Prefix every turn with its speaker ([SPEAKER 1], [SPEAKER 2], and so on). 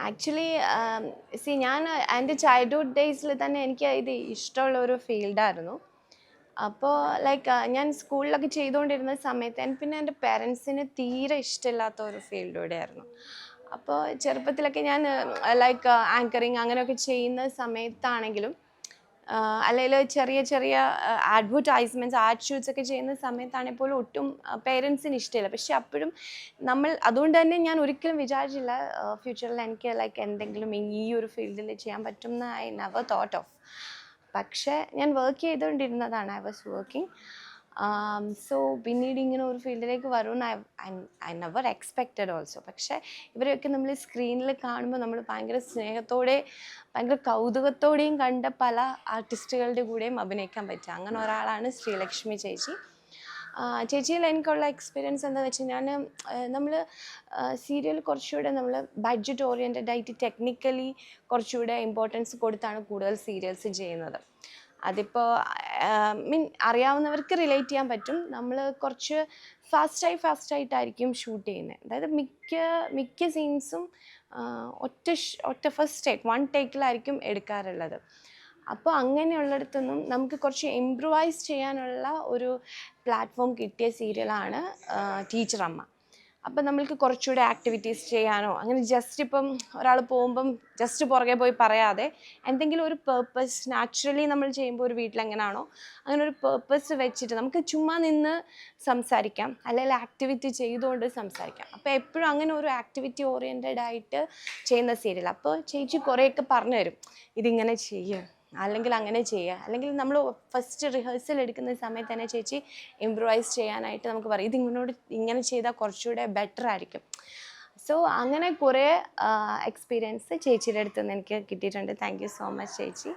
[SPEAKER 1] Actually ഞാൻ എൻ്റെ childhood ഡേയ്സിൽ തന്നെ എനിക്ക് ഇത് ഇഷ്ടമുള്ള ഒരു ഫീൽഡായിരുന്നു. അപ്പോൾ ഞാൻ സ്കൂളിലൊക്കെ ചെയ്തുകൊണ്ടിരുന്ന സമയത്ത് പിന്നെ എൻ്റെ പേരൻസിന് തീരെ ഇഷ്ടമില്ലാത്ത ഒരു ഫീൽഡ് ആയിരുന്നു. അപ്പോൾ ചെറുപ്പത്തിലൊക്കെ ഞാൻ ആങ്കറിങ് അങ്ങനെയൊക്കെ ചെയ്യുന്ന സമയത്താണെങ്കിലും അല്ലെങ്കിൽ ചെറിയ ചെറിയ അഡ്വർടൈസ്മെൻറ്റ്സ് ആഡ് ഷൂട്ട്സ് ഒക്കെ ചെയ്യുന്ന സമയത്താണെങ്കിൽ പോലും ഒട്ടും പേരൻസിന് ഇഷ്ടമില്ല. പക്ഷെ അപ്പോഴും അതുകൊണ്ട് തന്നെ ഞാൻ ഒരിക്കലും വിചാരിച്ചില്ല ഫ്യൂച്ചറിൽ എനിക്ക് എന്തെങ്കിലും ഈ ഒരു ഫീൽഡിൽ ചെയ്യാൻ പറ്റും എന്ന് ഐ നെവർ തോട്ട് ഓഫ്. പക്ഷേ ഞാൻ വർക്ക് ചെയ്തുകൊണ്ടിരുന്നതാണ്. I was working. സോ പിന്നീട് ഇങ്ങനെ ഒരു ഫീൽഡിലേക്ക് വരുമെന്ന് ഐ നെവർ എക്സ്പെക്റ്റഡ് ഓൾസോ. പക്ഷേ ഇവരെയൊക്കെ നമ്മൾ സ്ക്രീനിൽ കാണുമ്പോൾ നമ്മൾ ഭയങ്കര സ്നേഹത്തോടെ ഭയങ്കര കൗതുകത്തോടെയും കണ്ട പല ആർട്ടിസ്റ്റുകളുടെ കൂടെയും അഭിനയിക്കാൻ പറ്റുക. അങ്ങനെ ഒരാളാണ് ശ്രീലക്ഷ്മി ചേച്ചി. ചേച്ചിയിൽ എനിക്കുള്ള എക്സ്പീരിയൻസ് എന്താണെന്ന് വെച്ച് കഴിഞ്ഞാൽ നമ്മൾ സീരിയൽ കുറച്ചുകൂടെ നമ്മൾ ബഡ്ജറ്റ് ഓറിയൻറ്റഡ് ആയിട്ട് ടെക്നിക്കലി കുറച്ചുകൂടെ ഇമ്പോർട്ടൻസ് കൊടുത്താണ് കൂടുതൽ സീരിയൽസ് ചെയ്യുന്നത്. അതിപ്പോൾ അറിയാവുന്നവർക്ക് റിലേറ്റ് ചെയ്യാൻ പറ്റും. നമ്മൾ കുറച്ച് ഫാസ്റ്റായിട്ടായിരിക്കും ഷൂട്ട് ചെയ്യുന്നത്. അതായത് മിക്ക സീൻസും ഒറ്റ ഫസ്റ്റ് ടേക്ക് 1 ടേക്കിലായിരിക്കും എടുക്കാറുള്ളത്. അപ്പോൾ അങ്ങനെയുള്ളിടത്തൊന്നും നമുക്ക് കുറച്ച് ഇംപ്രൂവൈസ് ചെയ്യാനുള്ള ഒരു പ്ലാറ്റ്ഫോം കിട്ടിയ സീരിയലാണ് ടീച്ചർ അമ്മ. അപ്പം നമ്മൾക്ക് കുറച്ചുകൂടെ ആക്ടിവിറ്റീസ് ചെയ്യാനോ അങ്ങനെ ജസ്റ്റ് ഇപ്പം ഒരാൾ പോകുമ്പം ജസ്റ്റ് പുറകെ പോയി പറയാതെ എന്തെങ്കിലും ഒരു പേർപ്പസ് നാച്ചുറലി നമ്മൾ ചെയ്യുമ്പോൾ ഒരു വീട്ടിലെങ്ങനെയാണോ അങ്ങനെ ഒരു പേർപ്പസ് വെച്ചിട്ട് നമുക്ക് ചുമ്മാ നിന്ന് സംസാരിക്കാം, അല്ലെങ്കിൽ ആക്ടിവിറ്റി ചെയ്തുകൊണ്ട് സംസാരിക്കാം. അപ്പോൾ എപ്പോഴും അങ്ങനെ ഒരു ആക്ടിവിറ്റി ഓറിയൻറ്റഡ് ആയിട്ട് ചെയ്യുന്ന സീരിയൽ. അപ്പോൾ ചേച്ചി കുറേയൊക്കെ പറഞ്ഞു തരും, ഇതിങ്ങനെ ചെയ്യുക അല്ലെങ്കിൽ അങ്ങനെ ചെയ്യുക, അല്ലെങ്കിൽ നമ്മൾ ഫസ്റ്റ് റിഹേഴ്സൽ എടുക്കുന്ന സമയത്ത് തന്നെ ചേച്ചി ഇംപ്രൂവൈസ് ചെയ്യാനായിട്ട് നമുക്ക് പറയും, ഇങ്ങനെ ചെയ്താൽ കുറച്ചുകൂടെ ബെറ്റർ ആയിരിക്കും. സോ അങ്ങനെ കുറേ എക്സ്പീരിയൻസ് ചേച്ചിയുടെ അടുത്ത് നിന്ന് എനിക്ക് കിട്ടിയിട്ടുണ്ട്. താങ്ക് യു സോ മച്ച് ചേച്ചി.